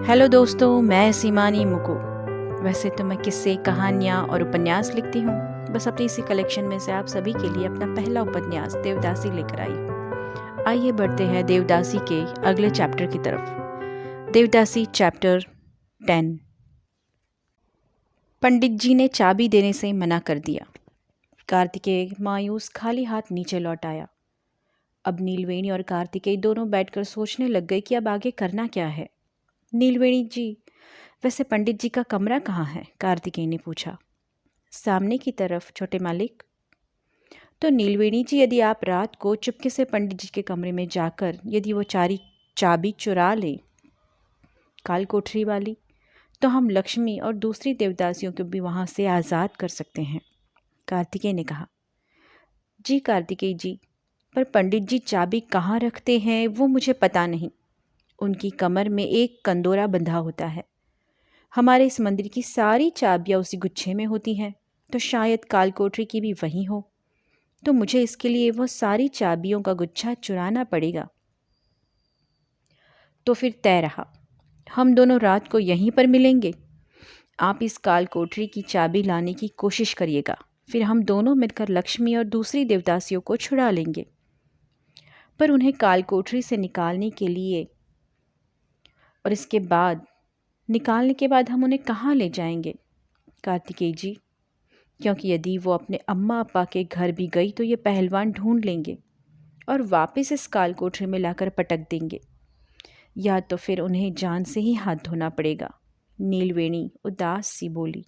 Hello दोस्तों, मैं सीमानी मुकु। वैसे तो मैं किस्से, कहानियाँ और उपन्यास लिखती हूँ। बस अपनी इसी कलेक्शन में से आप सभी के लिए अपना पहला उपन्यास देवदासी लेकर आई। आइए बढ़ते हैं देवदासी के अगले चैप्टर की तरफ। देवदासी चैप्टर 10। पंडित जी ने चाबी देने से मना कर दिया। कार्तिकेय मायूस खाली हाथ नीचे लौट आया। अब नीलवेणी और कार्तिकेय दोनों बैठकर सोचने लग गए कि अब आगे करना क्या है। नीलवेणी जी, वैसे पंडित जी का कमरा कहाँ है? कार्तिकेय ने पूछा। सामने की तरफ, छोटे मालिक। तो नीलवेणी जी, यदि आप रात को चुपके से पंडित जी के कमरे में जाकर यदि वो चाबी चुरा लें, काल कोठरी वाली, तो हम लक्ष्मी और दूसरी देवदासियों को भी वहाँ से आज़ाद कर सकते हैं। कार्तिकेय ने कहा। जी कार्तिकेय जी, पर पंडित जी चाबी कहाँ रखते हैं वो मुझे पता नहीं। उनकी कमर में एक कंदोरा बंधा होता है। हमारे इस मंदिर की सारी चाबियाँ उसी गुच्छे में होती हैं, तो शायद कालकोठरी की भी वहीं हो। तो मुझे इसके लिए वो सारी चाबियों का गुच्छा चुराना पड़ेगा। तो फिर तय रहा, हम दोनों रात को यहीं पर मिलेंगे। आप इस कालकोठरी की चाबी लाने की कोशिश करिएगा, फिर हम दोनों मिलकर लक्ष्मी और दूसरी देवदासियों को छुड़ा लेंगे। पर उन्हें कालकोठरी से निकालने के लिए और इसके बाद निकालने के बाद हम उन्हें कहाँ ले जाएंगे कार्तिकेय जी? क्योंकि यदि वो अपने अम्मा अप्पा के घर भी गई तो ये पहलवान ढूंढ लेंगे और वापस इस कालकोठरी में लाकर पटक देंगे, या तो फिर उन्हें जान से ही हाथ धोना पड़ेगा। नीलवेणी उदास सी बोली।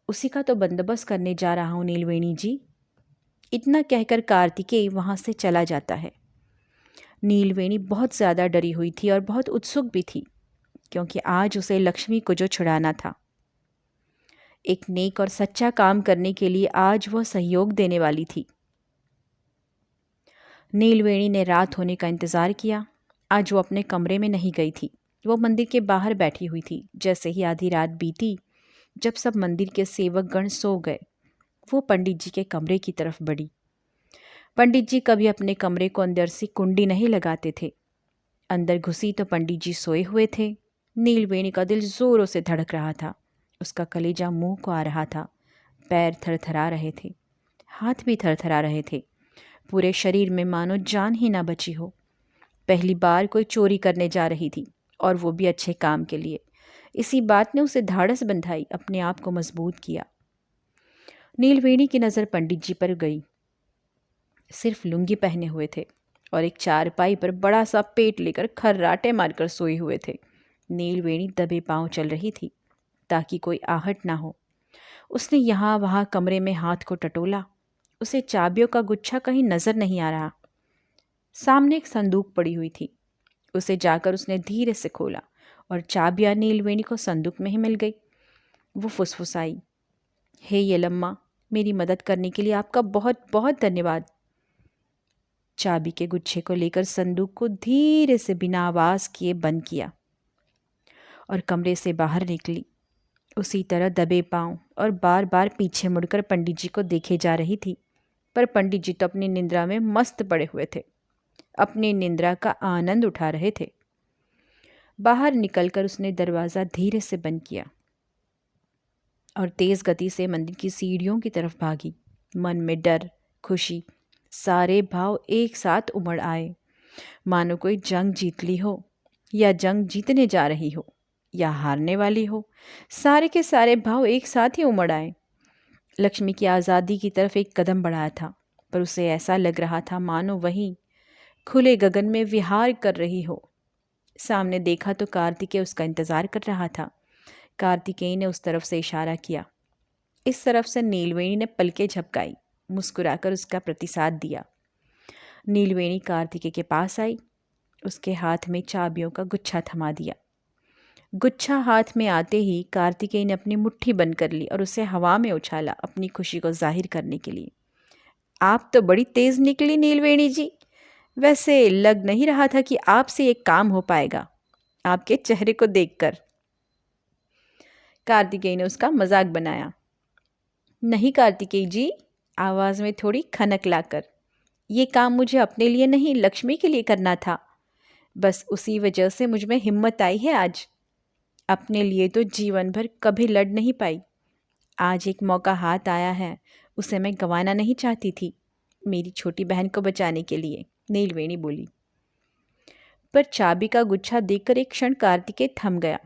उसी का तो बंदोबस्त करने जा रहा हूँ नीलवेणी जी। इतना कहकर कार्तिकेय वहाँ से चला जाता है। नीलवेणी बहुत ज़्यादा डरी हुई थी और बहुत उत्सुक भी थी, क्योंकि आज उसे लक्ष्मी को जो छुड़ाना था। एक नेक और सच्चा काम करने के लिए आज वह सहयोग देने वाली थी। नीलवेणी ने रात होने का इंतज़ार किया। आज वो अपने कमरे में नहीं गई थी, वो मंदिर के बाहर बैठी हुई थी। जैसे ही आधी रात बीती, जब सब मंदिर के सेवक गण सो गए, वो पंडित जी के कमरे की तरफ बढ़ी। पंडित जी कभी अपने कमरे को अंदर से कुंडी नहीं लगाते थे। अंदर घुसी तो पंडित जी सोए हुए थे। नीलवेणी का दिल जोरों से धड़क रहा था। उसका कलेजा मुंह को आ रहा था। पैर थरथरा रहे थे, हाथ भी थरथरा रहे थे। पूरे शरीर में मानो जान ही ना बची हो। पहली बार कोई चोरी करने जा रही थी, और वो भी अच्छे काम के लिए। इसी बात ने उसे धाड़स बंधाई, अपने आप को मजबूत किया। नीलवेणी की नज़र पंडित जी पर गई। सिर्फ लुंगी पहने हुए थे और एक चारपाई पर बड़ा सा पेट लेकर खर्राटे मारकर सोए हुए थे। नीलवेणी दबे पांव चल रही थी ताकि कोई आहट ना हो। उसने यहाँ वहाँ कमरे में हाथ को टटोला। उसे चाबियों का गुच्छा कहीं नजर नहीं आ रहा। सामने एक संदूक पड़ी हुई थी। उसे जाकर उसने धीरे से खोला और चाबियां नीलवेणी को संदूक में ही मिल गई। वो फुसफुसाई, हे येलम्मा, मेरी मदद करने के लिए आपका बहुत बहुत धन्यवाद। चाबी के गुच्छे को लेकर संदूक को धीरे से बिना आवाज किए बंद किया और कमरे से बाहर निकली। उसी तरह दबे पांव और बार बार पीछे मुड़कर पंडित जी को देखे जा रही थी। पर पंडित जी तो अपनी निंद्रा में मस्त पड़े हुए थे, अपनी निंद्रा का आनंद उठा रहे थे। बाहर निकलकर उसने दरवाज़ा धीरे से बंद किया और तेज़ गति से मंदिर की सीढ़ियों की तरफ भागी। मन में डर, खुशी, सारे भाव एक साथ उमड़ आए, मानो कोई जंग जीत ली हो, या जंग जीतने जा रही हो, या हारने वाली हो। सारे के सारे भाव एक साथ ही उमड़ आए। लक्ष्मी की आज़ादी की तरफ एक कदम बढ़ाया था, पर उसे ऐसा लग रहा था मानो वहीं खुले गगन में विहार कर रही हो। सामने देखा तो कार्तिकेय उसका इंतज़ार कर रहा था। कार्तिकेय ने उस तरफ से इशारा किया। इस तरफ से नीलवेणी ने पलकें झपकाई, मुस्कुराकर उसका प्रतिसाद दिया। नीलवेणी कार्तिकेय के पास आई, उसके हाथ में चाबियों का गुच्छा थमा दिया। गुच्छा हाथ में आते ही कार्तिकेय ने अपनी मुट्ठी बंद कर ली और उसे हवा में उछाला, अपनी खुशी को जाहिर करने के लिए। आप तो बड़ी तेज निकली नीलवेणी जी। वैसे लग नहीं रहा था कि आपसे एक काम हो पाएगा, आपके चेहरे को देखकर। कार्तिकेय ने उसका मजाक बनाया। नहीं कार्तिकेय जी, आवाज़ में थोड़ी खनक लाकर, ये काम मुझे अपने लिए नहीं, लक्ष्मी के लिए करना था। बस उसी वजह से मुझ में हिम्मत आई है आज। अपने लिए तो जीवन भर कभी लड़ नहीं पाई। आज एक मौका हाथ आया है, उसे मैं गंवाना नहीं चाहती थी, मेरी छोटी बहन को बचाने के लिए, नीलवेणी बोली। पर चाबी का गुच्छा देखकर एक क्षण कार्तिकेय थम गया।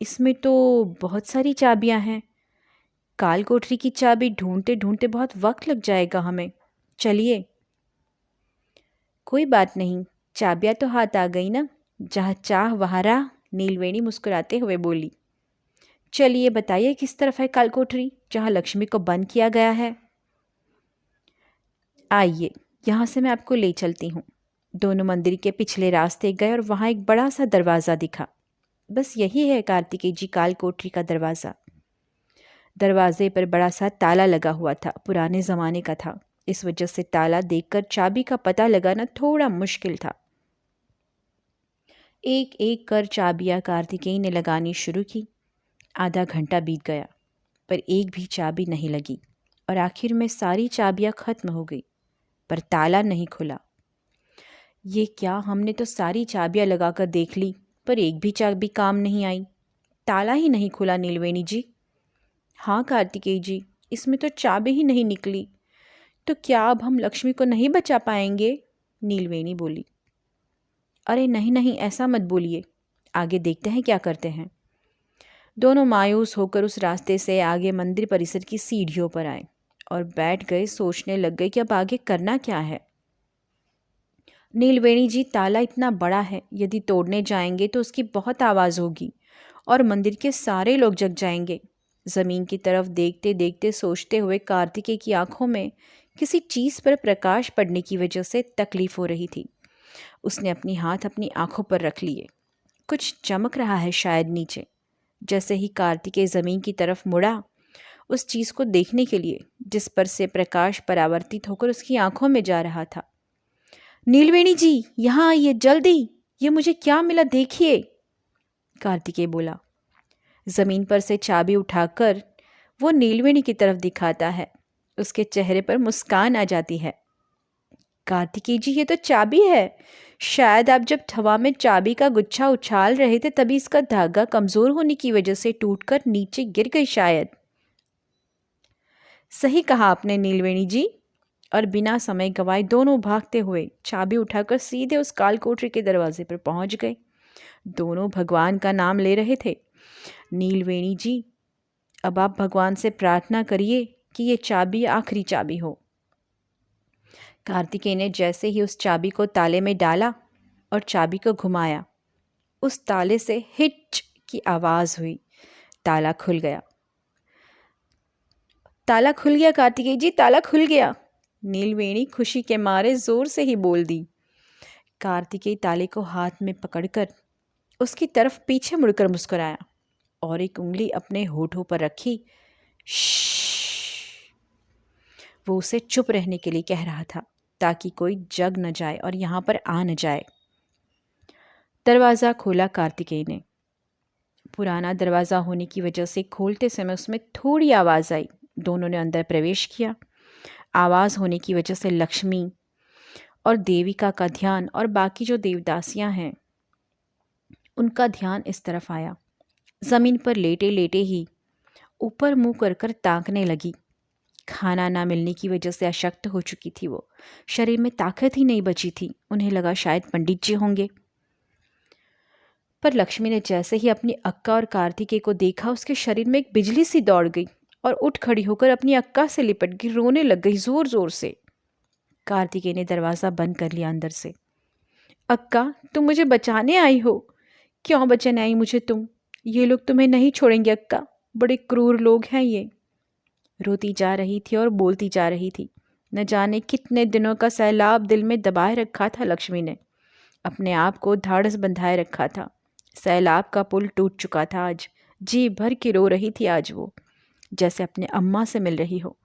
इसमें तो बहुत सारी चाबियां हैं। काल कोठरी की चाबी ढूंढते ढूंढते बहुत वक्त लग जाएगा हमें। चलिए। कोई बात नहीं, चाबियां तो हाथ आ गई ना, जहाँ चाह वहाँ राह, नीलवेणी मुस्कुराते हुए बोली। चलिए बताइए किस तरफ है काल कोठरी जहाँ लक्ष्मी को बंद किया गया है। आइए, यहाँ से मैं आपको ले चलती हूँ। दोनों मंदिर के पिछले रास्ते गए और वहाँ एक बड़ा सा दरवाज़ा दिखा। बस यही है कार्तिकेय जी काल कोठरी का दरवाज़ा। दरवाजे पर बड़ा सा ताला लगा हुआ था, पुराने ज़माने का था। इस वजह से ताला देखकर चाबी का पता लगाना थोड़ा मुश्किल था। एक एक कर चाबियां कार्तिकेय ने लगानी शुरू की। आधा घंटा बीत गया, पर एक भी चाबी नहीं लगी और आखिर में सारी चाबियां खत्म हो गई, पर ताला नहीं खुला। ये क्या, हमने तो सारी चाबियां लगाकर देख ली, पर एक भी चाबी काम नहीं आई। ताला ही नहीं खुला नीलवेणी जी। हाँ कार्तिकेय जी, इसमें तो चाबी ही नहीं निकली। तो क्या अब हम लक्ष्मी को नहीं बचा पाएंगे? नीलवेणी बोली। अरे नहीं नहीं, ऐसा मत बोलिए, आगे देखते हैं क्या करते हैं। दोनों मायूस होकर उस रास्ते से आगे मंदिर परिसर की सीढ़ियों पर आए और बैठ गए, सोचने लग गए कि अब आगे करना क्या है। नीलवेणी जी, ताला इतना बड़ा है, यदि तोड़ने जाएंगे तो उसकी बहुत आवाज़ होगी और मंदिर के सारे लोग जग जाएंगे। ज़मीन की तरफ देखते देखते सोचते हुए कार्तिकेय की आंखों में किसी चीज़ पर प्रकाश पड़ने की वजह से तकलीफ हो रही थी। उसने अपनी हाथ अपनी आंखों पर रख लिए। कुछ चमक रहा है शायद नीचे। जैसे ही कार्तिकेय ज़मीन की तरफ मुड़ा उस चीज़ को देखने के लिए, जिस पर से प्रकाश परावर्तित होकर उसकी आंखों में जा रहा था। नीलवेणी जी, यहाँ आइए जल्दी, ये मुझे क्या मिला देखिए, कार्तिकेय बोला। ज़मीन पर से चाबी उठाकर वो नीलवेणी की तरफ दिखाता है। उसके चेहरे पर मुस्कान आ जाती है। कार्तिकेय जी, ये तो चाबी है। शायद आप जब हवा में चाबी का गुच्छा उछाल रहे थे तभी इसका धागा कमज़ोर होने की वजह से टूटकर नीचे गिर गई शायद। सही कहा आपने नीलवेणी जी। और बिना समय गवाए दोनों भागते हुए चाबी उठाकर सीधे उस काल कोठरी के दरवाजे पर पहुंच गए। दोनों भगवान का नाम ले रहे थे। नीलवेणी जी, अब आप भगवान से प्रार्थना करिए कि ये चाबी आखिरी चाबी हो। कार्तिकेय ने जैसे ही उस चाबी को ताले में डाला और चाबी को घुमाया, उस ताले से हिच की आवाज़ हुई। ताला खुल गया। ताला खुल गया कार्तिकेय जी, ताला खुल गया, नीलवेणी खुशी के मारे जोर से ही बोल दी। कार्तिकेय ताले को हाथ में पकड़कर उसकी तरफ पीछे मुड़कर मुस्कुराया और एक उंगली अपने होठों पर रखी। श्श्श। वो उसे चुप रहने के लिए कह रहा था ताकि कोई जग न जाए और यहाँ पर आ न जाए। दरवाज़ा खोला कार्तिकेय ने। पुराना दरवाज़ा होने की वजह से खोलते समय उसमें थोड़ी आवाज़ आई। दोनों ने अंदर प्रवेश किया। आवाज़ होने की वजह से लक्ष्मी और देविका का ध्यान और बाकी जो देवदासियां हैं उनका ध्यान इस तरफ आया। ज़मीन पर लेटे लेटे ही ऊपर मुंह कर कर ताकने लगी। खाना ना मिलने की वजह से अशक्त हो चुकी थी वो। शरीर में ताकत ही नहीं बची थी। उन्हें लगा शायद पंडित जी होंगे। पर लक्ष्मी ने जैसे ही अपनी अक्का और कार्तिकेय को देखा उसके शरीर में एक बिजली सी दौड़ गई और उठ खड़ी होकर अपनी अक्का से लिपट गई, रोने लग गई जोर जोर से। कार्तिकेय ने दरवाज़ा बंद कर लिया अंदर से। अक्का, तुम मुझे बचाने आई हो? क्यों बचाने आई मुझे तुम? ये लोग तुम्हें नहीं छोड़ेंगे अक्का, बड़े क्रूर लोग हैं ये। रोती जा रही थी और बोलती जा रही थी। न जाने कितने दिनों का सैलाब दिल में दबाए रखा था लक्ष्मी ने। अपने आप को ढाढ़स बंधाए रखा था। सैलाब का पुल टूट चुका था आज। जी भर के रो रही थी आज वो, जैसे अपने अम्मा से मिल रही हो,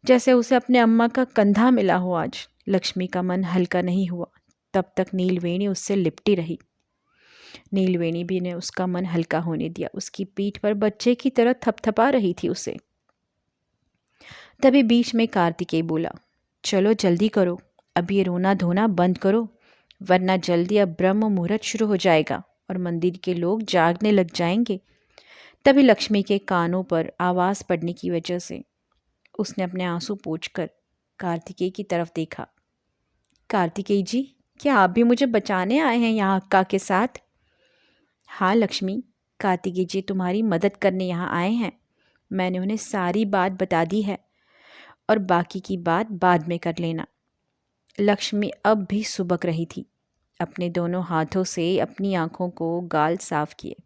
जैसे उसे अपने अम्मा का कंधा मिला हो आज। लक्ष्मी का मन हल्का नहीं हुआ। तब तक नीलवेणी उससे लिपटी रही। नीलवेणी भी ने उसका मन हल्का होने दिया। उसकी पीठ पर बच्चे की तरह थपथपा रही थी उसे। तभी बीच में कार्तिकेय बोला, चलो जल्दी करो, अब ये रोना धोना बंद करो वरना जल्दी अब ब्रह्म मुहूर्त शुरू हो जाएगा और मंदिर के लोग जागने लग जाएंगे। तभी लक्ष्मी के कानों पर आवाज़ पड़ने की वजह से उसने अपने आंसू पोंछकर कार्तिकेय की तरफ देखा। कार्तिकेय जी, क्या आप भी मुझे बचाने आए हैं यहाँ अक्का के साथ? हाँ लक्ष्मी, कार्तिकेय जी तुम्हारी मदद करने यहाँ आए हैं। मैंने उन्हें सारी बात बता दी है और बाकी की बात बाद में कर लेना। लक्ष्मी अब भी सुबक रही थी। अपने दोनों हाथों से अपनी आंखों को गाल साफ किए।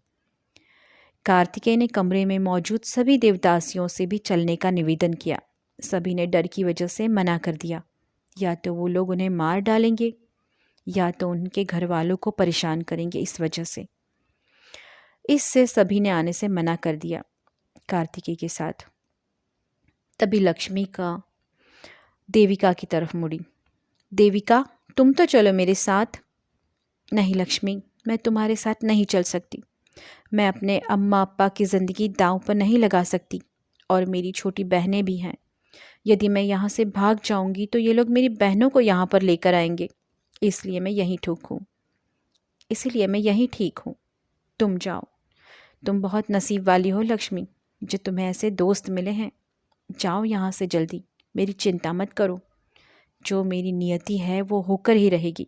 कार्तिकेय ने कमरे में मौजूद सभी देवदासियों से भी चलने का निवेदन किया। सभी ने डर की वजह से मना कर दिया। या तो वो लोग उन्हें मार डालेंगे या तो उनके घर वालों को परेशान करेंगे। इस वजह से इससे सभी ने आने से मना कर दिया कार्तिकेय के साथ। तभी लक्ष्मी का देविका की तरफ मुड़ी। देविका, तुम तो चलो मेरे साथ। नहीं लक्ष्मी, मैं तुम्हारे साथ नहीं चल सकती। मैं अपने अम्मा अप्पा की ज़िंदगी दांव पर नहीं लगा सकती और मेरी छोटी बहनें भी हैं। यदि मैं यहाँ से भाग जाऊँगी तो ये लोग मेरी बहनों को यहाँ पर लेकर आएंगे। इसलिए मैं यहीं ठीक हूँ। तुम जाओ। तुम बहुत नसीब वाली हो लक्ष्मी, जो तुम्हें ऐसे दोस्त मिले हैं। जाओ यहाँ से जल्दी, मेरी चिंता मत करो। जो मेरी नियति है वो होकर ही रहेगी।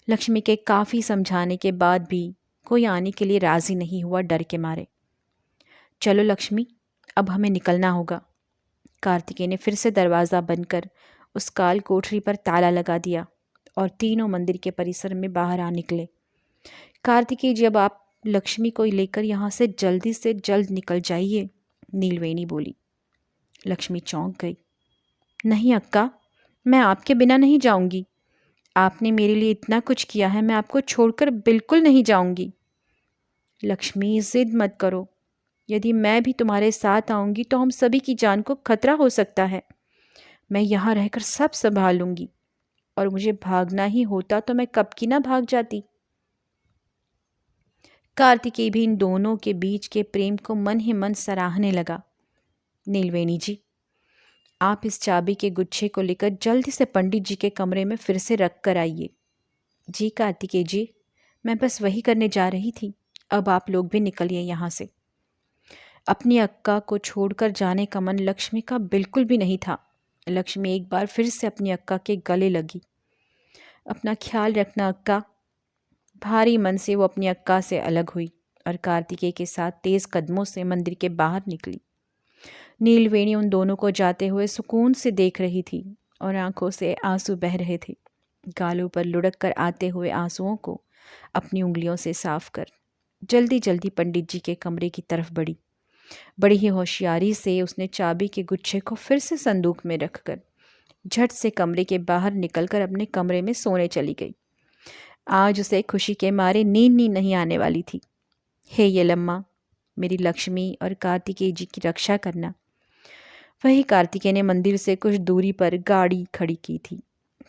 लक्ष्मी के काफ़ी समझाने के बाद भी कोई आने के लिए राज़ी नहीं हुआ, डर के मारे। चलो लक्ष्मी, अब हमें निकलना होगा। कार्तिकेय ने फिर से दरवाज़ा बंद कर उस काल कोठरी पर ताला लगा दिया और तीनों मंदिर के परिसर में बाहर आ निकले। कार्तिकेय, जब आप लक्ष्मी को लेकर यहाँ से जल्द निकल जाइए, नीलवेणी बोली। लक्ष्मी चौंक गई। नहीं अक्का, मैं आपके बिना नहीं जाऊंगी। आपने मेरे लिए इतना कुछ किया है, मैं आपको छोड़कर बिल्कुल नहीं जाऊंगी। लक्ष्मी, जिद मत करो। यदि मैं भी तुम्हारे साथ आऊंगी तो हम सभी की जान को खतरा हो सकता है। मैं यहाँ रहकर सब संभाल लूंगी और मुझे भागना ही होता तो मैं कब की ना भाग जाती। कार्तिकेय भी इन दोनों के बीच के प्रेम को मन ही मन सराहने लगा। नीलवेणी जी, आप इस चाबी के गुच्छे को लेकर जल्दी से पंडित जी के कमरे में फिर से रख कर आइए। जी कार्तिकेय जी, मैं बस वही करने जा रही थी। अब आप लोग भी निकलिए यहाँ से। अपनी अक्का को छोड़कर जाने का मन लक्ष्मी का बिल्कुल भी नहीं था। लक्ष्मी एक बार फिर से अपनी अक्का के गले लगी। अपना ख्याल रखना अक्का। भारी मन से वो अपनी अक्का से अलग हुई और कार्तिकेय के साथ तेज कदमों से मंदिर के बाहर निकली। नीलवेणी उन दोनों को जाते हुए सुकून से देख रही थी और आंखों से आंसू बह रहे थे। गालों पर लुढ़क कर आते हुए आंसुओं को अपनी उंगलियों से साफ कर जल्दी जल्दी पंडित जी के कमरे की तरफ बढ़ी। बड़ी ही होशियारी से उसने चाबी के गुच्छे को फिर से संदूक में रखकर झट से कमरे के बाहर निकलकर अपने कमरे में सोने चली गई। आज उसे खुशी के मारे नींद नहीं आने वाली थी। हे यलम्मा, मेरी लक्ष्मी और कार्तिकेय जी की रक्षा करना। वही कार्तिकेय ने मंदिर से कुछ दूरी पर गाड़ी खड़ी की थी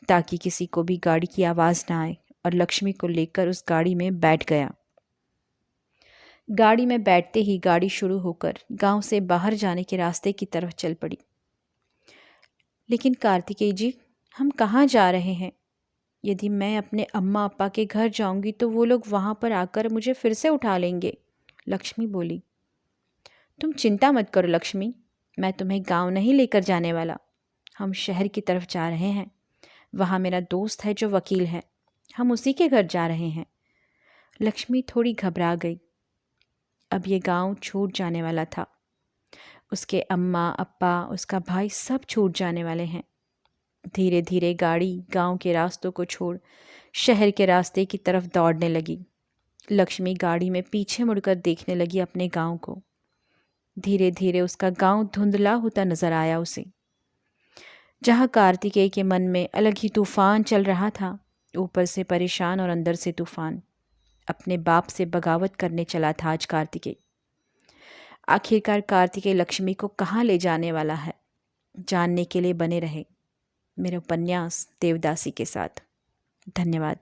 ताकि किसी को भी गाड़ी की आवाज़ ना आए और लक्ष्मी को लेकर उस गाड़ी में बैठ गया। गाड़ी में बैठते ही गाड़ी शुरू होकर गांव से बाहर जाने के रास्ते की तरफ चल पड़ी। लेकिन कार्तिकेय जी, हम कहाँ जा रहे हैं? यदि मैं अपने अम्मा अप्पा के घर जाऊंगी तो वो लोग वहाँ पर आकर मुझे फिर से उठा लेंगे, लक्ष्मी बोली। तुम चिंता मत करो लक्ष्मी, मैं तुम्हें गांव नहीं लेकर जाने वाला। हम शहर की तरफ जा रहे हैं। वहाँ मेरा दोस्त है जो वकील है, हम उसी के घर जा रहे हैं। लक्ष्मी थोड़ी घबरा गई। अब ये गांव छूट जाने वाला था। उसके अम्मा अप्पा, उसका भाई सब छूट जाने वाले हैं। धीरे धीरे गाड़ी गांव के रास्तों को छोड़ शहर के रास्ते की तरफ दौड़ने लगी। लक्ष्मी गाड़ी में पीछे मुड़कर देखने लगी अपने गांव को। धीरे धीरे उसका गांव धुंधला होता नजर आया उसे। जहाँ कार्तिकेय के मन में अलग ही तूफान चल रहा था, ऊपर से परेशान और अंदर से तूफान। अपने बाप से बगावत करने चला था आज कार्तिकेय। आखिरकार कार्तिकेय लक्ष्मी को कहाँ ले जाने वाला है, जानने के लिए बने रहे मेरे उपन्यास देवदासी के साथ। धन्यवाद।